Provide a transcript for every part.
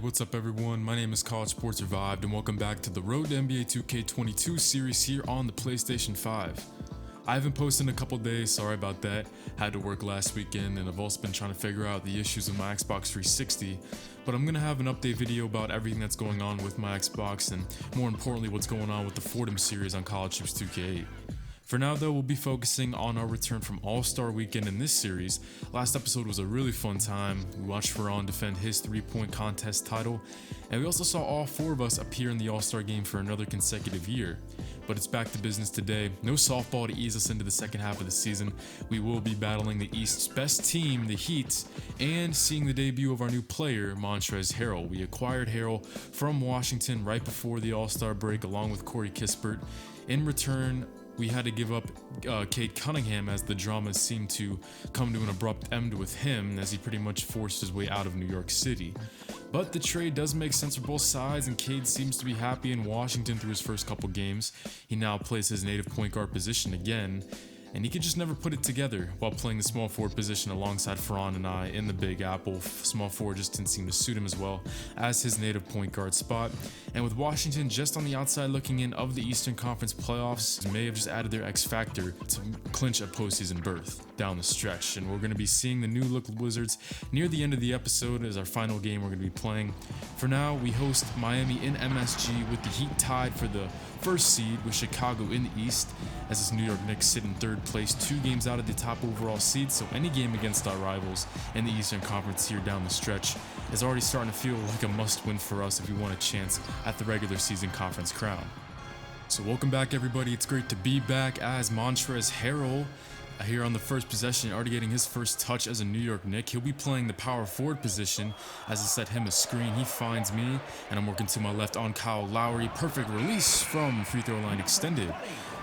What's up everyone? My name is CollegeSportsREVIVED and welcome back to the Road to NBA 2K22 series here on the PlayStation 5. I haven't posted in a couple days, sorry about that. Had to work last weekend and I've also been trying to figure out the issues with my Xbox 360. But I'm going to have an update video about everything that's going on with my Xbox and more importantly what's going on with the Fordham series on College Hoops 2K8. For now though, we'll be focusing on our return from All-Star Weekend in this series. Last episode was a really fun time. We watched Fordham defend his three-point contest title, and we also saw all four of us appear in the All-Star game for another consecutive year. But it's back to business today. No softball to ease us into the second half of the season. We will be battling the East's best team, the Heat, and seeing the debut of our new player, Montrezl. We acquired Harrell from Washington right before the All-Star break along with Corey Kispert. In return, we had to give up Cade Cunningham as the drama seemed to come to an abrupt end with him as he pretty much forced his way out of New York City. But the trade does make sense for both sides and Cade seems to be happy in Washington through his first couple games. He now plays his native point guard position again, and he could just never put it together while playing the small forward position alongside Fordham and I in the Big Apple. Small forward just didn't seem to suit him as well as his native point guard spot. And with Washington just on the outside looking in of the Eastern Conference playoffs, may have just added their X factor to clinch a postseason berth down the stretch. And we're going to be seeing the new look Wizards near the end of the episode as our final game we're going to be playing. For now, we host Miami in MSG with the Heat tied for the first seed with Chicago in the East, as this New York Knicks sit in third place, 2 games out of the top overall seed, so any game against our rivals in the Eastern Conference here down the stretch is already starting to feel like a must-win for us if we want a chance at the regular season conference crown. So welcome back everybody, it's great to be back as Montrezl here on the first possession, already getting his first touch as a New York Knick. He'll be playing the power forward position as I set him a screen. He finds me, and I'm working to my left on Kyle Lowry. Perfect release from free throw line extended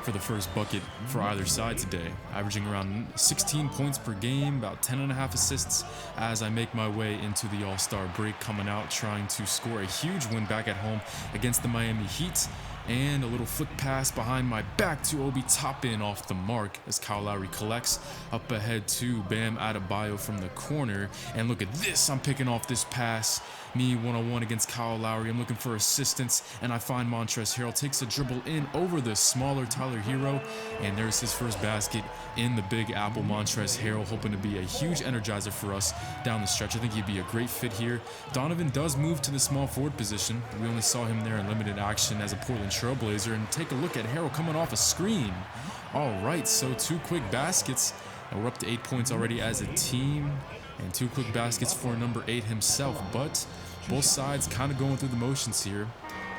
for the first bucket for either side today. Averaging around 16 points per game, about 10.5 assists as I make my way into the All-Star break, coming out trying to score a huge win back at home against the Miami Heat. And a little flick pass behind my back to Obi Toppin off the mark as Kyle Lowry collects up ahead to Bam Adebayo from the corner. And look at this, I'm picking off this pass. Me one-on-one against Kyle Lowry. I'm looking for assistance, and I find Montrezl. Takes a dribble in over the smaller Tyler Hero, and there's his first basket in the Big Apple. Montrezl hoping to be a huge energizer for us down the stretch. I think he'd be a great fit here. Donovan does move to the small forward position. We only saw him there in limited action as a Portland Trailblazer, and take a look at Harrell coming off a screen. All right, so 2 quick baskets, and we're up to 8 points already as a team, and 2 quick baskets for number 8 himself. But both sides kind of going through the motions here.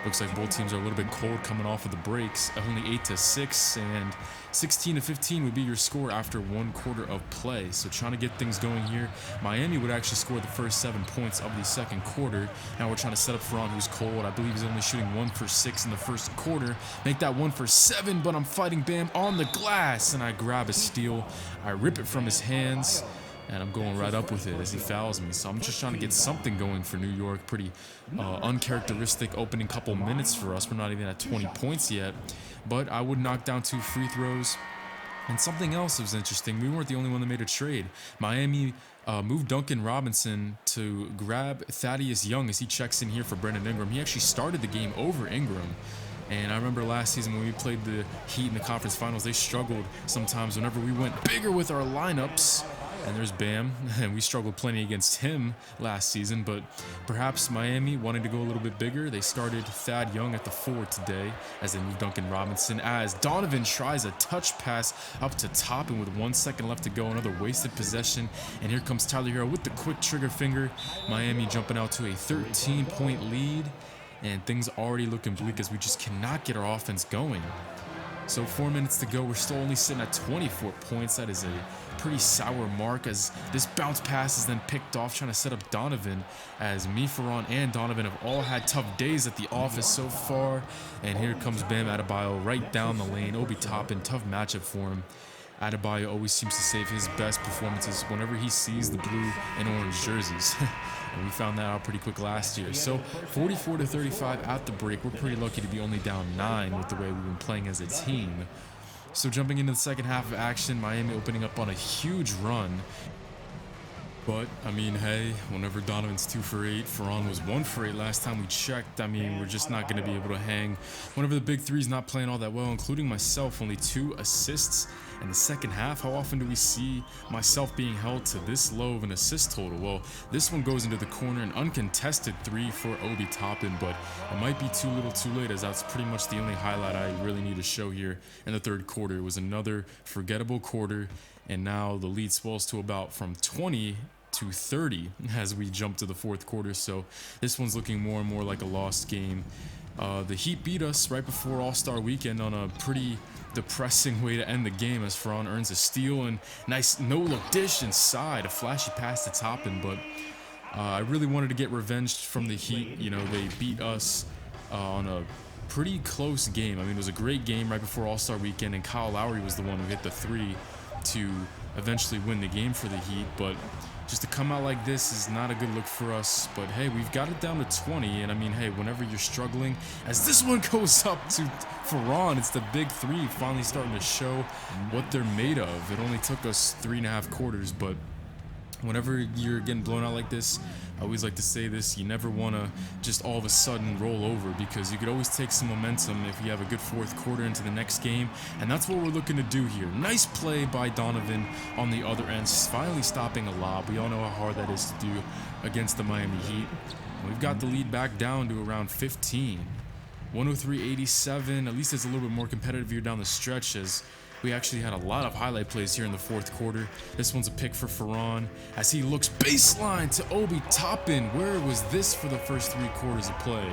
Looks like both teams are a little bit cold coming off of the breaks. Only 8-6 and 16-15 would be your score after 1 quarter of play. So trying to get things going here. Miami would actually score the first 7 points of the second quarter. Now we're trying to set up Fordham, who's cold. I believe he's only shooting 1 for 6 in the first quarter. Make that 1 for 7, but I'm fighting Bam on the glass, and I grab a steal. I rip it from his hands, and I'm going right up with it as he fouls me. So I'm just trying to get something going for New York. Pretty uncharacteristic opening couple minutes for us. We're not even at 20 points yet. But I would knock down 2 free throws. And something else was interesting. We weren't the only one that made a trade. Miami moved Duncan Robinson to grab Thaddeus Young as he checks in here for Brandon Ingram. He actually started the game over Ingram. And I remember last season when we played the Heat in the conference finals, they struggled sometimes whenever we went bigger with our lineups. And there's Bam, and we struggled plenty against him last season, but perhaps Miami wanted to go a little bit bigger. They started Thad Young at the 4 today as they moved Duncan Robinson, as Donovan tries a touch pass up to top, and with 1 second left to go, another wasted possession. And here comes Tyler Hero with the quick trigger finger. Miami jumping out to a 13-point lead, and things already looking bleak as we just cannot get our offense going. So 4 minutes to go, we're still only sitting at 24 points. That is a pretty sour mark as this bounce pass is then picked off, trying to set up Donovan, as me, Ferran, and Donovan have all had tough days at the office so far. And here comes Bam Adebayo right down the lane. Obi Toppin, tough matchup for him. Adebayo always seems to save his best performances whenever he sees the blue and orange jerseys. And we found that out pretty quick last year. So 44-35 at the break. We're pretty lucky to be only down 9 with the way we've been playing as a team. So jumping into the second half of action, Miami opening up on a huge run. But, I mean, hey, whenever Donovan's 2 for 8, Ferran was 1 for 8 last time we checked. I mean, we're just not going to be able to hang. Whenever the big three's not playing all that well, including myself, only 2 assists in the second half. How often do we see myself being held to this low of an assist total? Well, this one goes into the corner, an uncontested 3 for Obi Toppin, but it might be too little too late, as that's pretty much the only highlight I really need to show here in the third quarter. It was another forgettable quarter, and now the lead swells to about from 20 to 30 as we jump to the fourth quarter. So this one's looking more and more like a lost game. The Heat beat us right before All-Star Weekend on a pretty depressing way to end the game, as Ferran earns a steal and nice no-look dish inside, a flashy pass to Toppin. But I really wanted to get revenge from the Heat. You know, they beat us on a pretty close game. I mean, it was a great game right before All-Star Weekend, and Kyle Lowry was the one who hit the 3 to eventually win the game for the Heat. But just to come out like this is not a good look for us. But hey, we've got it down to 20, and I mean, hey, whenever you're struggling, as this one goes up to Ferran, it's the big 3 finally starting to show what they're made of. It only took us 3.5 quarters, but whenever you're getting blown out like this, I always like to say this: you never want to just all of a sudden roll over, because you could always take some momentum if you have a good fourth quarter into the next game, and that's what we're looking to do here. Nice play by Donovan on the other end, finally stopping a lob. We all know how hard that is to do against the Miami Heat. We've got the lead back down to around 15. 103-87. At least it's a little bit more competitive here down the stretch, as we actually had a lot of highlight plays here in the fourth quarter. This one's a pick for Ferran as he looks baseline to Obi Toppin. Where was this for the first 3 quarters of play?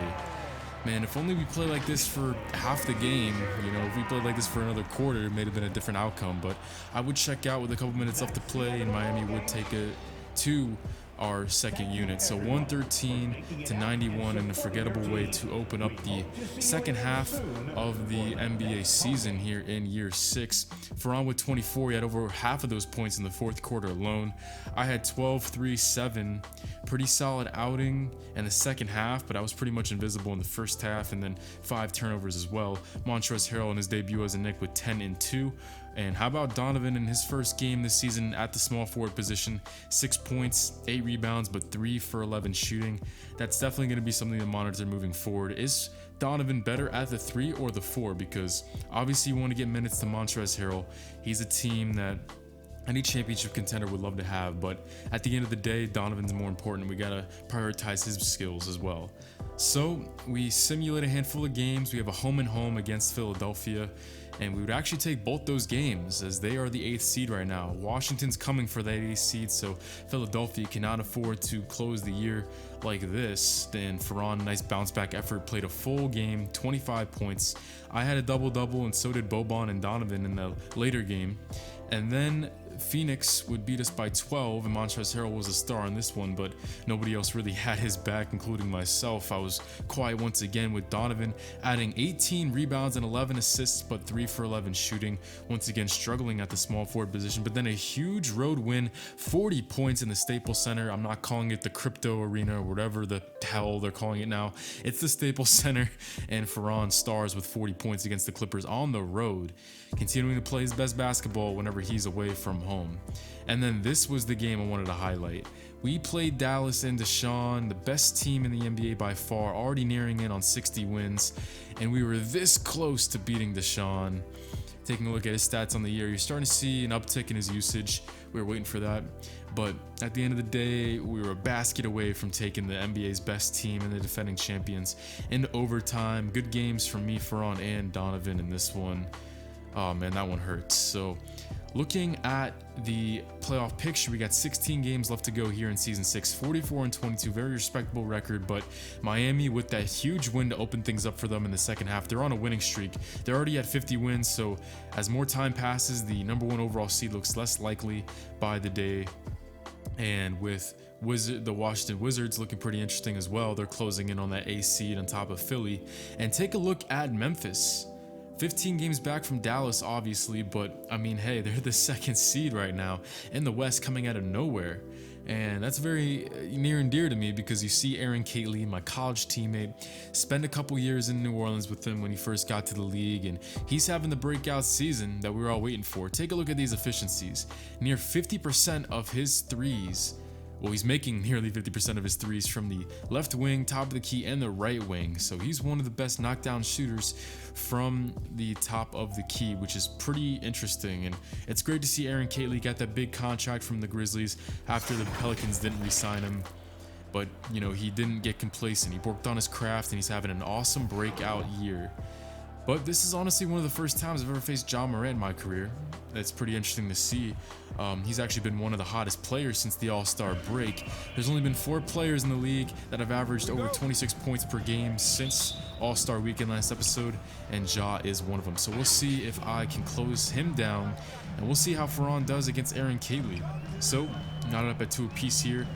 Man, if only we play like this for half the game. You know, if we played like this for another quarter, it may have been a different outcome. But I would check out with a couple minutes left to play, and Miami would take it to our second unit. So 113-91 in a forgettable way to open up the second half of the NBA season here in year 6. Ferran with 24, he had over half of those points in the fourth quarter alone. I had 12, 3, 7. Pretty solid outing in the second half, but I was pretty much invisible in the first half, and then 5 turnovers as well. Montrezl in his debut as a Knick with 10 and 2. And how about Donovan in his first game this season at the small forward position? 6 points, 8 rebounds, but 3 for 11 shooting. That's definitely going to be something to monitor moving forward. Is Donovan better at the 3 or the 4? Because obviously you want to get minutes to Montrezl. He's a team that any championship contender would love to have, but at the end of the day, Donovan's more important. We gotta prioritize his skills as well. So we simulate a handful of games. We have a home and home against Philadelphia, and we would actually take both those games, as they are the 8th seed right now. Washington's coming for that 8th seed, so Philadelphia cannot afford to close the year like this. Then Ferran, nice bounce back effort, played a full game, 25 points. I had a double-double, and so did Boban and Donovan in the later game. And then Phoenix would beat us by 12, and Montrezl was a star on this one, but nobody else really had his back, including myself. I was quiet once again, with Donovan adding 18 rebounds and 11 assists, but 3 for 11 shooting. Once again, struggling at the small forward position, but then a huge road win, 40 points in the Staples Center. I'm not calling it the Crypto Arena or whatever the hell they're calling it now. It's the Staples Center, and Ferran stars with 40 points against the Clippers on the road, continuing to play his best basketball whenever he's away from home. And then this was the game I wanted to highlight. We played Dallas and Deshaun, the best team in the NBA by far, already nearing in on 60 wins, and we were this close to beating Deshaun. Taking a look at his stats on the year, you're starting to see an uptick in his usage. We were waiting for that, but at the end of the day, we were a basket away from taking the NBA's best team and the defending champions in overtime. Good games from me, Ferran, and Donovan in this one. Oh man, that one hurts. So looking at the playoff picture, we got 16 games left to go here in season 6, 44-22, very respectable record. But Miami, with that huge win to open things up for them in the second half, they're on a winning streak. They're already at 50 wins, so as more time passes, the number 1 overall seed looks less likely by the day. And with the Washington Wizards looking pretty interesting as well, they're closing in on that A seed on top of Philly. And take a look at Memphis. 15 games back from Dallas, obviously, but I mean, hey, they're the 2nd seed right now in the West, coming out of nowhere. And that's very near and dear to me, because you see Aaron Catley, my college teammate, spend a couple years in New Orleans with him when he first got to the league, and he's having the breakout season that we were all waiting for. Take a look at these efficiencies. Near 50% of his threes well, he's making nearly 50% of his threes from the left wing, top of the key, and the right wing. So he's one of the best knockdown shooters from the top of the key, which is pretty interesting. And it's great to see Aaron Cade got that big contract from the Grizzlies after the Pelicans didn't re-sign him. But, you know, he didn't get complacent. He worked on his craft, and he's having an awesome breakout year. But this is honestly one of the first times I've ever faced Ja Morant in my career. It's pretty interesting to see. He's actually been one of the hottest players since the All-Star break. There's only been 4 players in the league that have averaged over 26 points per game since All-Star weekend last episode, and Ja is one of them. So we'll see if I can close him down, and we'll see how Ferran does against Aaron Cade. So, knotted up at 2 apiece here.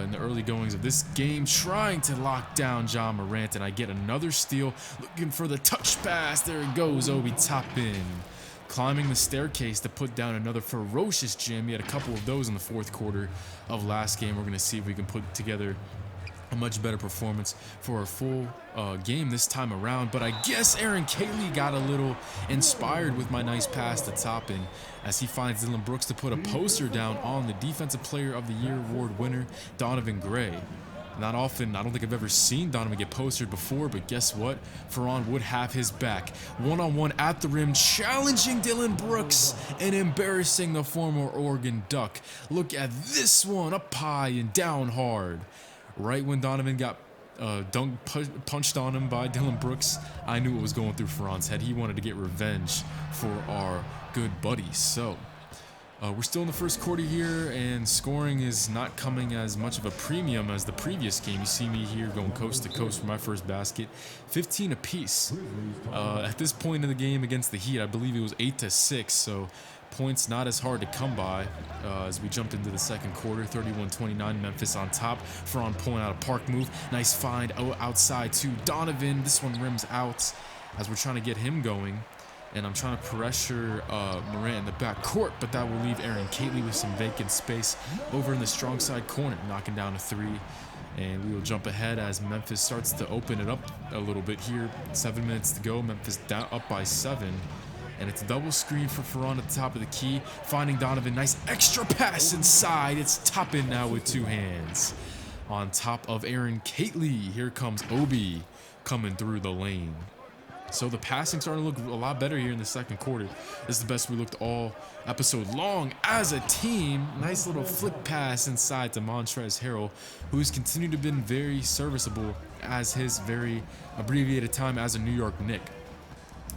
In the early goings of this game, trying to lock down Ja Morant, and I get another steal, looking for the touch pass. There it goes, Obi Toppin. Climbing the staircase to put down another ferocious jam. He had a couple of those in the fourth quarter of last game. We're going to see if we can put together a much better performance for our full game this time around. But I guess Aaron Cade got a little inspired with my nice pass to Toppin as he finds Dillon Brooks to put a poster down on the Defensive Player of the Year award winner, Donovan Gray. Not often, I don't think I've ever seen Donovan get postered before, but guess what? Ferran would have his back. One-on-one at the rim, challenging Dillon Brooks and embarrassing the former Oregon Duck. Look at this one, up high and down hard. Right when Donovan got punched on him by Dillon Brooks, I knew what was going through Ferran's head. He wanted to get revenge for our good buddies. So, we're still in the first quarter here, and scoring is not coming as much of a premium as the previous game. You see me here going coast to coast for my first basket, 15 apiece. At this point in the game against the Heat, I believe it was 8-6, so points not as hard to come by as we jumped into the second quarter. 31-29, Memphis on top. Ferran pulling out a park move. Nice find outside to Donovan. This one rims out as we're trying to get him going. And I'm trying to pressure Morant in the back court, but that will leave Aaron Cade with some vacant space over in the strong side corner, knocking down a 3. And we will jump ahead as Memphis starts to open it up a little bit here. 7 minutes to go. Memphis down up by 7. And it's a double screen for Ferran at the top of the key. Finding Donovan. Nice extra pass inside. It's Toppin now with 2 hands. On top of Aaron Cade. Here comes Obi coming through the lane. So the passing starting to look a lot better here in the second quarter. This is the best we looked all episode long as a team. Nice little flick pass inside to Montrezl, who's continued to been very serviceable as his very abbreviated time as a New York Knick.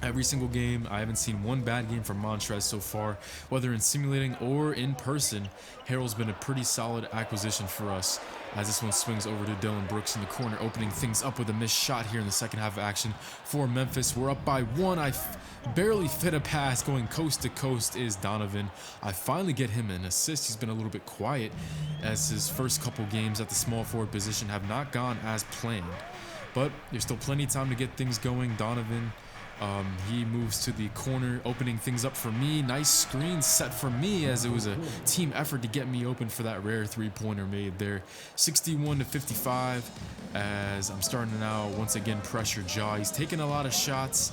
Every single game, I haven't seen one bad game from Montrezl so far, whether in simulating or in person. Harrell's been a pretty solid acquisition for us as this one swings over to Dillon Brooks in the corner, opening things up with a missed shot here in the second half of action for Memphis. We're up by 1. I barely fit a pass. Going coast to coast is Donovan. I finally get him an assist. He's been a little bit quiet as his first couple games at the small forward position have not gone as planned. But there's still plenty of time to get things going. Donovan, he moves to the corner, opening things up for me. Nice screen set for me as it was a team effort to get me open for that rare 3-pointer made there. 61-55 as I'm starting to now once again pressure Ja. He's taken a lot of shots.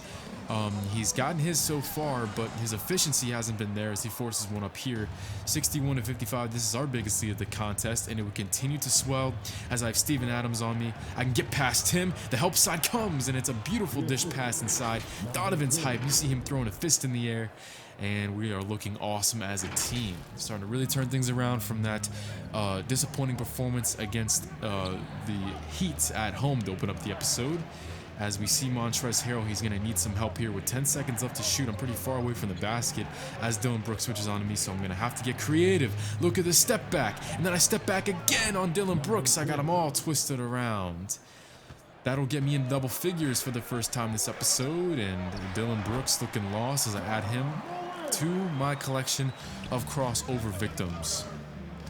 He's gotten his so far, but his efficiency hasn't been there as he forces one up here. 61-55, this is our biggest lead of the contest, and it will continue to swell as I have Steven Adams on me. I can get past him. The help side comes, and it's a beautiful dish pass inside. Donovan's hype. You see him throwing a fist in the air, and we are looking awesome as a team. Starting to really turn things around from that disappointing performance against the Heat at home to open up the episode. As we see Montrezl, he's going to need some help here with 10 seconds left to shoot. I'm pretty far away from the basket as Dillon Brooks switches on to me, so I'm going to have to get creative. Look at the step back, and then I step back again on Dillon Brooks. I got him all twisted around. That'll get me in double figures for the first time this episode, and Dillon Brooks looking lost as I add him to my collection of crossover victims.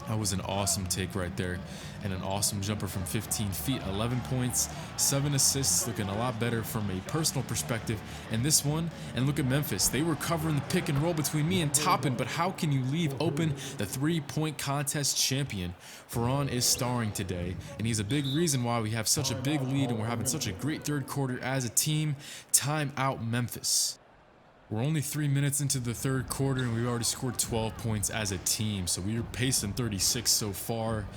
That was an awesome take right there, and an awesome jumper from 15 feet. 11 points, 7 assists, looking a lot better from a personal perspective in this one. And look at Memphis. They were covering the pick and roll between me and Toppin, but how can you leave open the 3-point contest champion? Ferran is starring today, and he's a big reason why we have such a big lead and we're having such a great third quarter as a team. Time out, Memphis. We're only 3 minutes into the third quarter and we've already scored 12 points as a team. So we're pacing 36 so far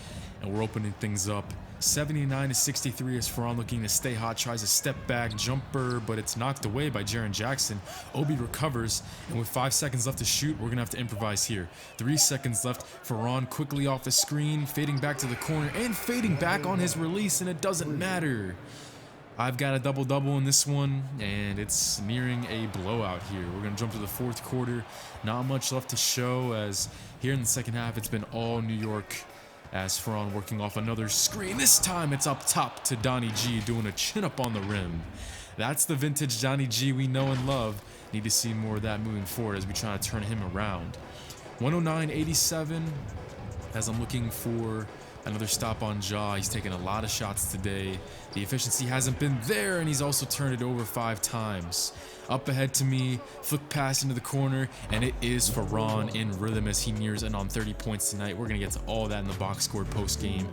and we're opening things up. 79-63 as Fordham looking to stay hot, tries a step back jumper, but it's knocked away by Jaren Jackson. Obi recovers, and with 5 seconds left to shoot, we're gonna have to improvise here. 3 seconds left. Fordham quickly off the screen, fading back to the corner and fading back on his release, and it doesn't matter. I've got a double-double in this one, and it's nearing a blowout here. We're going to jump to the fourth quarter. Not much left to show, as here in the second half, it's been all New York, as Fordham working off another screen. This time, it's up top to Donnie G doing a chin-up on the rim. That's the vintage Donnie G we know and love. Need to see more of that moving forward as we try to turn him around. 109-87, as I'm looking for another stop on Ja. He's taken a lot of shots today. The efficiency hasn't been there, and he's also turned it over 5 times. Up ahead to me, flick pass into the corner, and it is Fordham in rhythm as he nears in on 30 points tonight. We're going to get to all that in the box score post-game.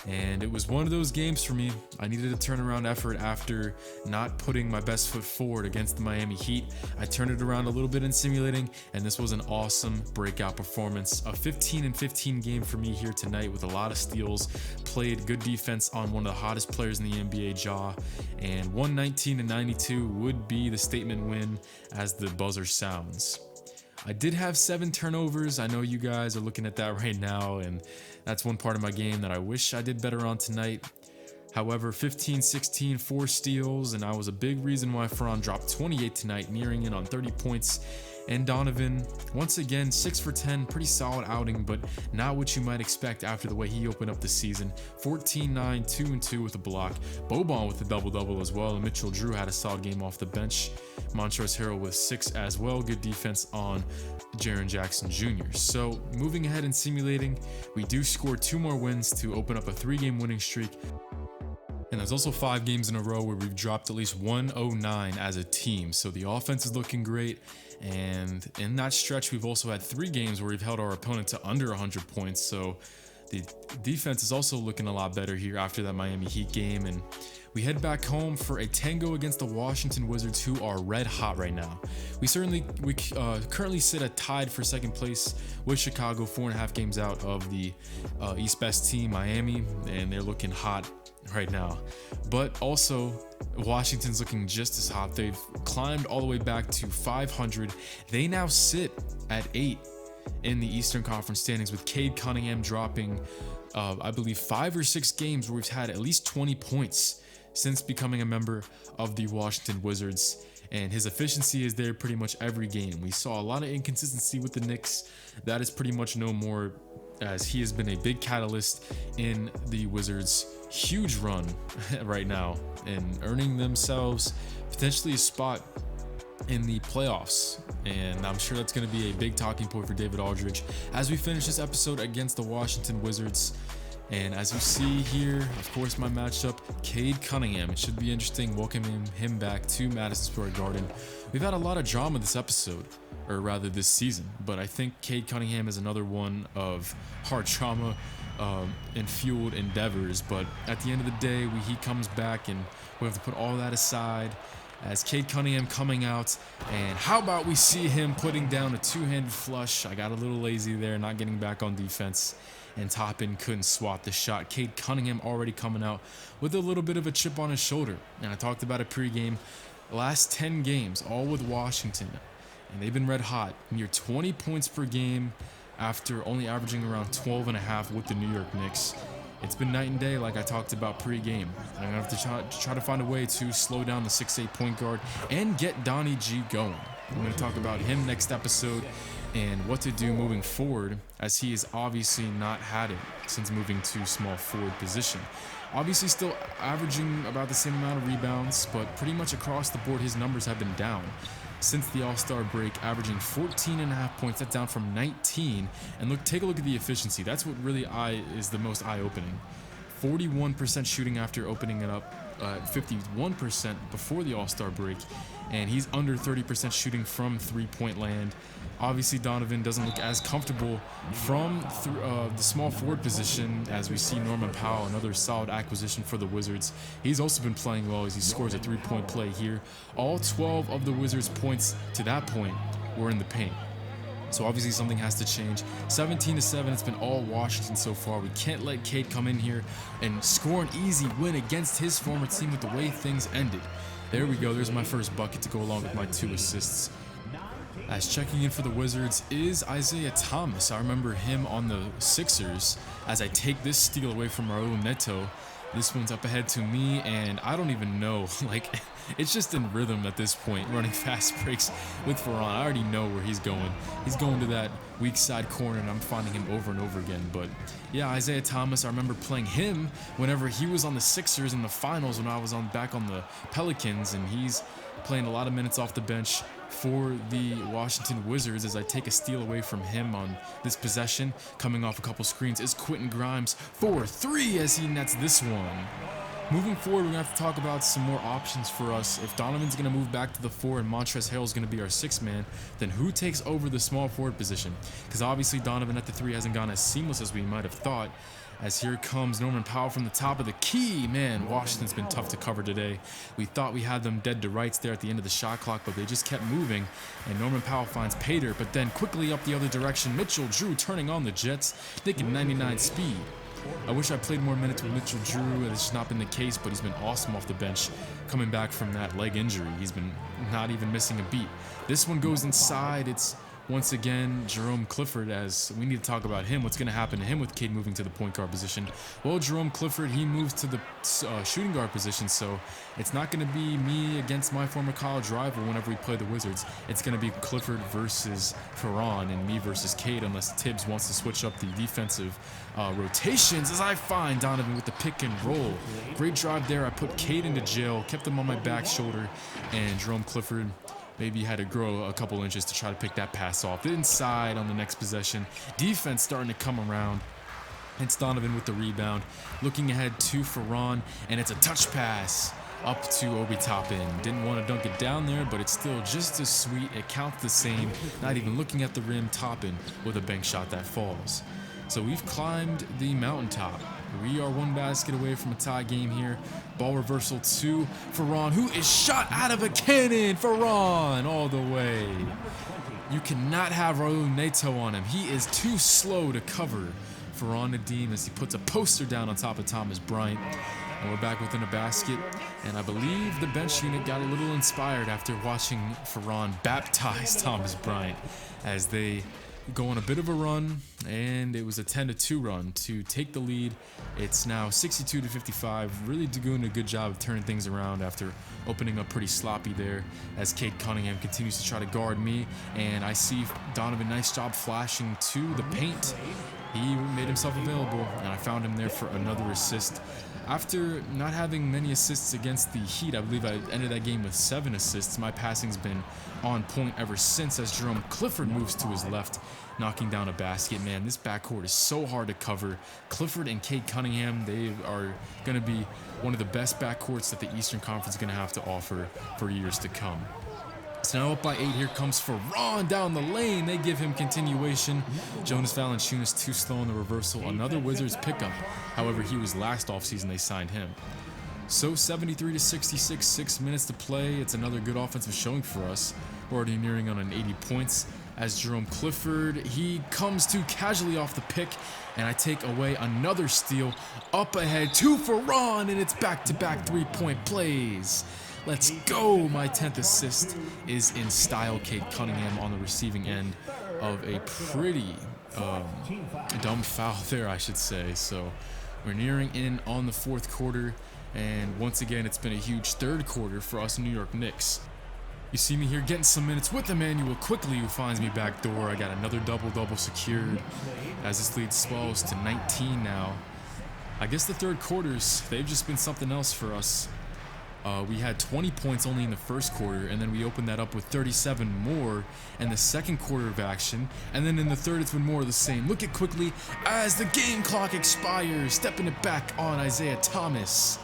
And it was one of those games for me. I needed a turnaround effort after not putting my best foot forward against the Miami Heat. I turned it around a little bit in simulating, and this was an awesome breakout performance. A 15-15 game for me here tonight with a lot of steals. Played good defense on one of the hottest players in the NBA, Ja. And 119-92 would be the statement win as the buzzer sounds. I did have 7 turnovers. I know you guys are looking at that right now, and that's one part of my game that I wish I did better on tonight. However, 15-16, 4 steals, and I was a big reason why Fordham dropped 28 tonight, nearing in on 30 points. And Donovan, once again, 6 for 10, pretty solid outing, but not what you might expect after the way he opened up the season. 14-9, 2-2 with a block. Boban with a double-double as well, and Mitchell Drew had a solid game off the bench. Montrezl with 6 as well. Good defense on Jaren Jackson Jr. So moving ahead and simulating, we do score 2 more wins to open up a 3-game winning streak. And there's also 5 games in a row where we've dropped at least 109 as a team. So the offense is looking great. And in that stretch, we've also had 3 games where we've held our opponent to under 100 points. So the defense is also looking a lot better here after that Miami Heat game. And we head back home for a tango against the Washington Wizards, who are red hot right now. We currently sit at tied for second place with Chicago, 4.5 games out of the East Best team, Miami, and they're looking hot right now. But also, Washington's looking just as hot. They've climbed all the way back to 500. They now sit at 8 in the Eastern Conference standings, with Cade Cunningham dropping, I believe, 5 or 6 games where we've had at least 20 points since becoming a member of the Washington Wizards. And his efficiency is there pretty much every game. We saw a lot of inconsistency with the Knicks. That is pretty much no more, as he has been a big catalyst in the Wizards' huge run right now and earning themselves potentially a spot in the playoffs. And I'm sure that's going to be a big talking point for David Aldridge as we finish this episode against the Washington Wizards. And as you see here, of course, my matchup, Cade Cunningham. It should be interesting welcoming him back to Madison Square Garden. We've had a lot of drama this episode, or rather this season, but I think Cade Cunningham is another one of hard trauma and fueled endeavors. But at the end of the day, he comes back, and we have to put all that aside as Cade Cunningham coming out. And how about we see him putting down a 2-handed flush? I got a little lazy there, not getting back on defense, and Toppin couldn't swat the shot. Cade Cunningham already coming out with a little bit of a chip on his shoulder. And I talked about it pregame. The last 10 games, all with Washington, and they've been red hot, near 20 points per game after only averaging around 12.5 with the New York Knicks. It's been night and day, like I talked about pre-game. I'm going to have to try to find a way to slow down the 6'8 point guard and get Donnie G going. I'm going to talk about him next episode and what to do moving forward, as he has obviously not had it since moving to small forward position. Obviously still averaging about the same amount of rebounds, but pretty much across the board his numbers have been down since the All-Star break, averaging 14.5 points. That's down from 19. And take a look at the efficiency. That's what really is the most eye-opening. 41% shooting after opening it up, at 51% before the All-Star break, and he's under 30% shooting from three-point land. Obviously, Donovan doesn't look as comfortable from the small forward position as we see Norman Powell, another solid acquisition for the Wizards. He's also been playing well as he scores a three-point play here. All 12 of the Wizards' points to that point were in the paint. So obviously something has to change. 17-7, it's been all Washington so far. We can't let Cade come in here and score an easy win against his former team with the way things ended. There we go, there's my first bucket to go along with my 2 assists. As checking in for the Wizards is Isaiah Thomas. I remember him on the Sixers as I take this steal away from Raul Neto. This one's up ahead to me, and I don't even know, like, it's just in rhythm at this point, running fast breaks with Ferran. I already know where he's going. He's going to that weak side corner, and I'm finding him over and over again. But yeah, Isaiah Thomas, I remember playing him whenever he was on the Sixers in the finals when I was back on the Pelicans, and he's playing a lot of minutes off the bench for the Washington Wizards. As I take a steal away from him on this possession, coming off a couple screens is Quentin Grimes for 3 as he nets this one. Moving forward, we're going to have to talk about some more options for us. If Donovan's going to move back to the 4 and Montrezl is going to be our 6th man, then who takes over the small forward position? Because obviously Donovan at the 3 hasn't gone as seamless as we might have thought. As here comes Norman Powell from the top of the key. Man, Washington's been tough to cover today. We thought we had them dead to rights there at the end of the shot clock, but they just kept moving. And Norman Powell finds Pater, but then quickly up the other direction. Mitchell Drew turning on the Jets, thinking 99 speed. I wish I played more minutes with Mitchell Drew. It's just not been the case, but he's been awesome off the bench. Coming back from that leg injury, he's been not even missing a beat. This one goes inside. It's once again Jerome Clifford, as we need to talk about him. What's going to happen to him with Cade moving to the point guard position? Well, Jerome Clifford, he moves to the shooting guard position, so it's not going to be me against my former college rival whenever we play the Wizards. It's going to be Clifford versus Ferran and me versus Cade, unless Tibbs wants to switch up the defensive rotations, as I find Donovan with the pick and roll. Great drive there. I put Cade into jail, kept him on my back shoulder, and Jerome Clifford maybe had to grow a couple inches to try to pick that pass off. Inside on the next possession. Defense starting to come around. It's Donovan with the rebound. Looking ahead to Ferran, and it's a touch pass up to Obi Toppin. Didn't want to dunk it down there, but it's still just as sweet. It counts the same. Not even looking at the rim, Toppin with a bank shot that falls. So we've climbed the mountaintop. We are 1 basket away from a tie game here. Ball reversal to Ferran, who is shot out of a cannon. Ferran all the way. You cannot have Raul Neto on him. He is too slow to cover Ferran Nadim as he puts a poster down on top of Thomas Bryant. And we're back within a basket. And I believe the bench unit got a little inspired after watching Ferran baptize Thomas Bryant as they go on a bit of a run, and it was a 10-2 run to take the lead. It's now 62-55, really doing a good job of turning things around after opening up pretty sloppy there as Cade Cunningham continues to try to guard me, and I see Donovan, nice job flashing to the paint. He made himself available, and I found him there for another assist. After not having many assists against the Heat, I believe I ended that game with 7 assists. My passing's been on point ever since as Jerome Clifford moves to his left, knocking down a basket. Man, this backcourt is so hard to cover. Clifford and Cade Cunningham, they are going to be one of the best backcourts that the Eastern Conference is going to have to offer for years to come. So now up by 8, here comes Ferran down the lane. They give him continuation. Jonas Valanciunas too slow in the reversal. Another Wizards pickup. However, he was last offseason they signed him. So 73-66, 6 minutes to play. It's another good offensive showing for us. We're already nearing on an 80 points. As Jerome Clifford, he comes to casually off the pick, and I take away another steal. Up ahead to Ferran, and it's back-to-back 3-point plays. Let's go! My 10th assist is in style. Cade Cunningham on the receiving end of a pretty dumb foul there, I should say. So we're nearing in on the 4th quarter, and once again, it's been a huge 3rd quarter for us New York Knicks. You see me here getting some minutes with Emmanuel quickly, who finds me back door. I got another double-double secured as this lead swells to 19 now. I guess the 3rd quarters, they've just been something else for us. We had 20 points only in the 1st quarter, and then we opened that up with 37 more in the 2nd quarter of action, and then in the 3rd it's been more of the same. Look at quickly as the game clock expires, stepping it back on Isaiah Thomas.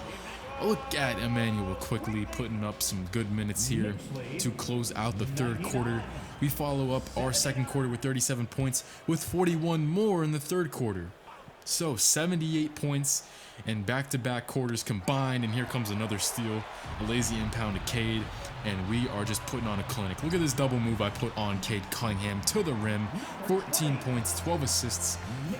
Look at Emmanuel quickly putting up some good minutes here to close out the third quarter. We follow up our second quarter with 37 points with 41 more in the third quarter. So 78 points in back-to-back quarters combined, and here comes another steal, a lazy impound to Cade, and we are just putting on a clinic. Look at this double move I put on Cade Cunningham to the rim. 14 points, 12 assists,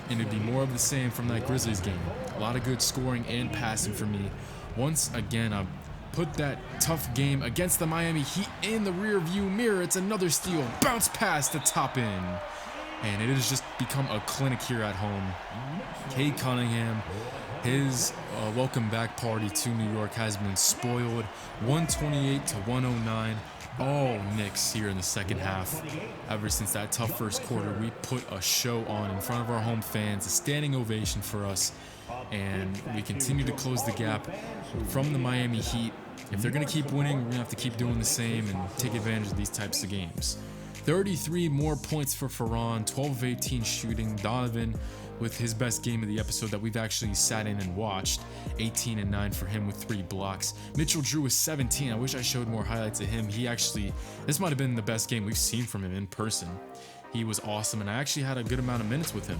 and it'd be more of the same from that Grizzlies game. A lot of good scoring and passing for me. Once again, I put that tough game against the Miami Heat in the rear view mirror. It's another steal, bounce pass to top in. And it has just become a clinic here at home. Cade Cunningham, his welcome back party to New York has been spoiled. 128 to 109. All Knicks here in the second half. Ever since that tough first quarter, we put a show on in front of our home fans, a standing ovation for us, and we continue to close the gap from the Miami Heat. If they're going to keep winning, we're going to have to keep doing the same and take advantage of these types of games. 33 more points for Ferran, 12 of 18 shooting. Donovan with his best game of the episode that we've actually sat in and watched. 18 and 9 for him with 3 blocks. Mitchell Drew with 17. I wish I showed more highlights of him. This might have been the best game we've seen from him in person. He was awesome, and I actually had a good amount of minutes with him.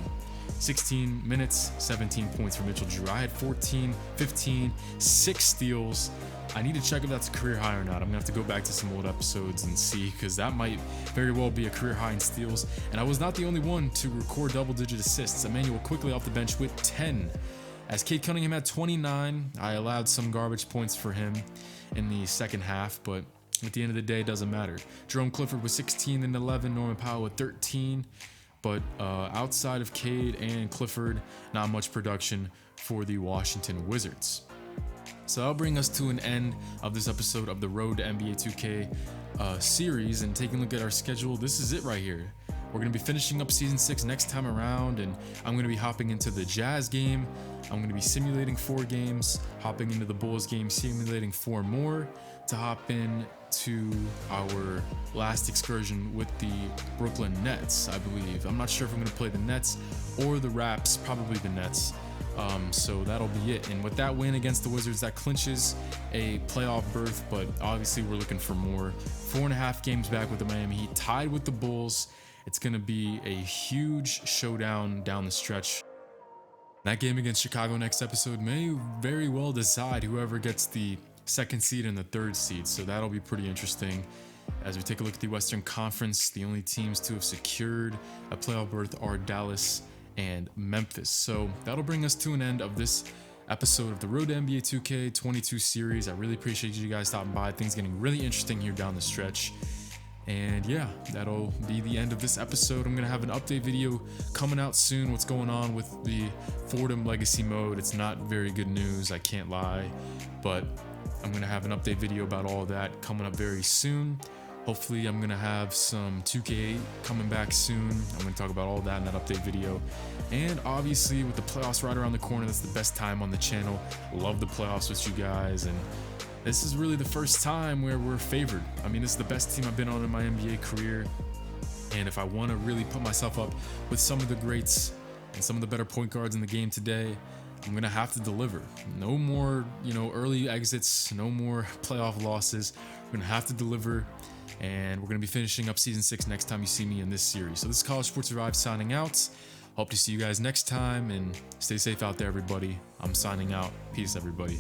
16 minutes, 17 points for Mitchell Drew. I had 14, 15, 6 steals. I need to check if that's a career high or not. I'm gonna have to go back to some old episodes and see, because that might very well be a career high in steals. And I was not the only one to record double-digit assists. Emmanuel quickly off the bench with 10. As Cade Cunningham had 29, I allowed some garbage points for him in the second half, but at the end of the day, it doesn't matter. Jerome Clifford with 16 and 11, Norman Powell with 13. But outside of Cade and Clifford, not much production for the Washington Wizards. So that'll bring us to an end of this episode of the Road to NBA 2K series. And taking a look at our schedule, this is it right here. We're going to be finishing up Season 6 next time around, and I'm going to be hopping into the Jazz game. I'm going to be simulating 4 games, hopping into the Bulls game, simulating 4 more, to hop in to our last excursion with the Brooklyn Nets, I believe. I'm not sure if I'm going to play the Nets or the Raps, probably the Nets. So that'll be it. And with that win against the Wizards, that clinches a playoff berth, but obviously we're looking for more. 4.5 games back with the Miami Heat, tied with the Bulls. It's going to be a huge showdown down the stretch. That game against Chicago next episode may very well decide whoever gets the second seed and the third seed, so that'll be pretty interesting. As we take a look at the Western Conference, the only teams to have secured a playoff berth are Dallas and Memphis. So that'll bring us to an end of this episode of the Road to NBA 2K22 series. I really appreciate you guys stopping by. Things getting really interesting here down the stretch. And yeah, that'll be the end of this episode. I'm gonna have an update video coming out soon. What's going on with the Fordham legacy mode? It's not very good news, I can't lie, but I'm gonna have an update video about all of that coming up very soon. Hopefully I'm gonna have some 2K coming back soon. I'm gonna talk about all that in that update video. And obviously with the playoffs right around the corner, that's the best time on the channel. Love the playoffs with you guys, and this is really the first time where we're favored. I mean, this is the best team I've been on in my NBA career. And if I want to really put myself up with some of the greats and some of the better point guards in the game today, I'm going to have to deliver. No more, early exits, no more playoff losses. We're going to have to deliver. And we're going to be finishing up Season 6 next time you see me in this series. So this is College Sports Revive signing out. Hope to see you guys next time, and stay safe out there, everybody. I'm signing out. Peace, everybody.